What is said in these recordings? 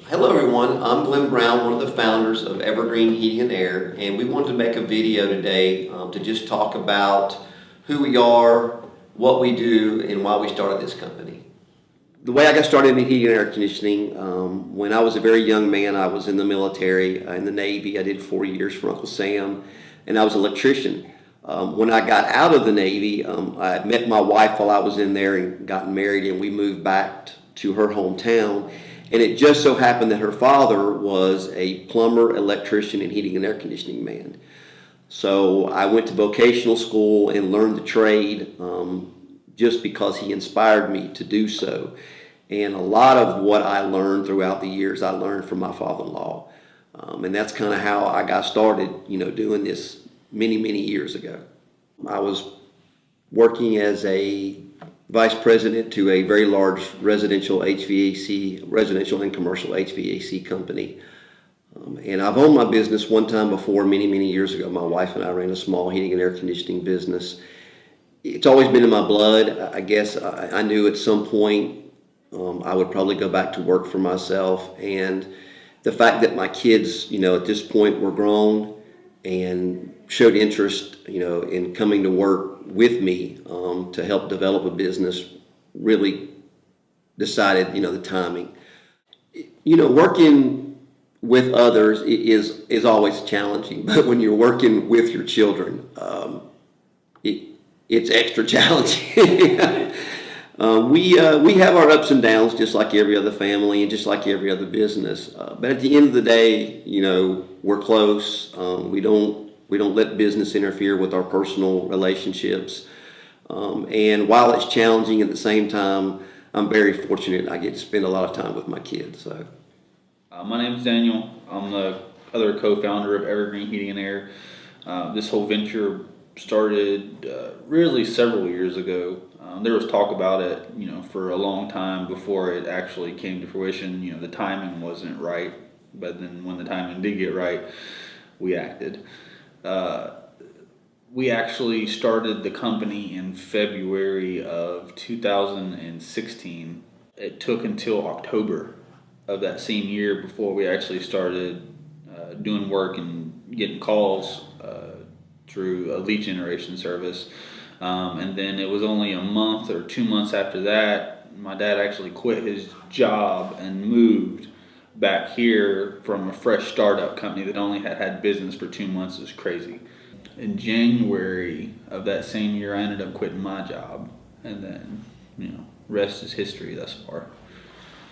Hello everyone, I'm Glenn Brown, one of the founders of Evergreen Heating and Air, and we wanted to make a video today to just talk about who we are, what we do, and why we started this company. The way I got started in heating and air conditioning, when I was a very young man, I was in the military, in the Navy. I did 4 years for Uncle Sam, and I was an electrician. When I got out of the Navy, I met my wife while I was in there and got married, and we moved back to her hometown. And it just so happened that her father was a plumber, electrician, and heating and air conditioning man. So I went to vocational school and learned the trade just because he inspired me to do so. And a lot of what I learned throughout the years, I learned from my father-in-law. And that's kind of how I got started, doing this many years ago. I was working as a vice president to a very large residential and commercial HVAC company. And I've owned my business one time before, many years ago. My wife and I ran a small heating and air conditioning business. It's always been in my blood. I guess I knew at some point I would probably go back to work for myself. And the fact that my kids, at this point were grown and showed interest, in coming to work with me to help develop a business, really decided, the timing. Working with others is always challenging, but when you're working with your children, it's extra challenging. We have our ups and downs, just like every other family and just like every other business. But at the end of the day, we're close. We don't let business interfere with our personal relationships. And while it's challenging, at the same time, I'm very fortunate. I get to spend a lot of time with my kids. So, my name is Daniel. I'm the other co-founder of Evergreen Heating and Air. This whole venture started really several years ago. There was talk about it, for a long time before it actually came to fruition. The timing wasn't right, but then when the timing did get right, we acted. We actually started the company in February of 2016. It took until October of that same year before we actually started doing work and getting calls through a lead generation service. And then it was only a month or 2 months after that, my dad actually quit his job and moved back here from a fresh startup company that only had business for 2 months. It was crazy. In January of that same year, I ended up quitting my job, and then, rest is history thus far.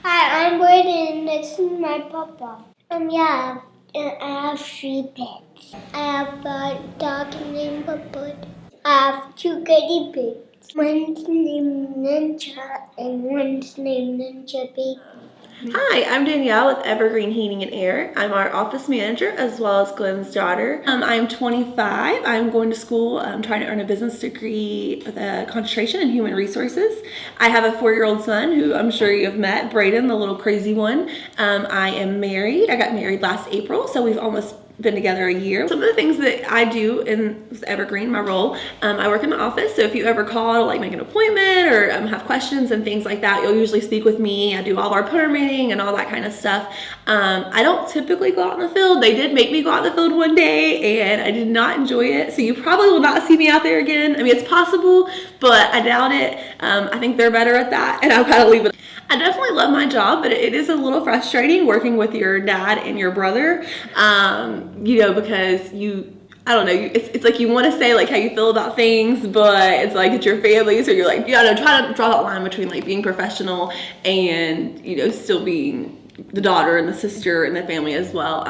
Hi, I'm Brayden, and this is my papa. I have 3 pets. I have a dog named Papa. I have 2 guinea pigs. One's named Ninja, and one's named Ninja Baby. Hi, I'm Danielle with Evergreen Heating and Air. I'm our office manager as well as Glenn's daughter. I'm 25. I'm going to school. I'm trying to earn a business degree with a concentration in human resources. I have a 4-year-old son who I'm sure you've met, Brayden, the little crazy one. I am married. I got married last April, so we've almost been together a year. Some of the things that I do in Evergreen, my role, I work in the office, so if you ever call to make an appointment or have questions and things like that, you'll usually speak with me. I do all of our permitting and all that kind of stuff. I don't typically go out in the field. They did make me go out in the field one day and I did not enjoy it, so you probably will not see me out there again. I mean, it's possible, but I doubt it. I think they're better at that, and I'll kind of leave it. I definitely love my job, but it is a little frustrating working with your dad and your brother, because I don't know, it's like you want to say how you feel about things, but it's like it's your family, so you're try to draw that line between being professional and, still being the daughter and the sister and the family as well.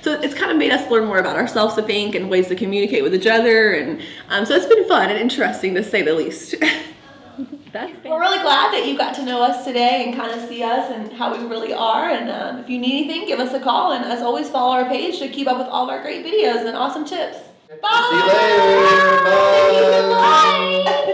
So it's kind of made us learn more about ourselves, I think, and ways to communicate with each other, and so it's been fun and interesting to say the least. We're really glad that you got to know us today and kind of see us and how we really are. And if you need anything, give us a call. And as always, follow our page to keep up with all of our great videos and awesome tips. Bye! See you later! Bye! Bye!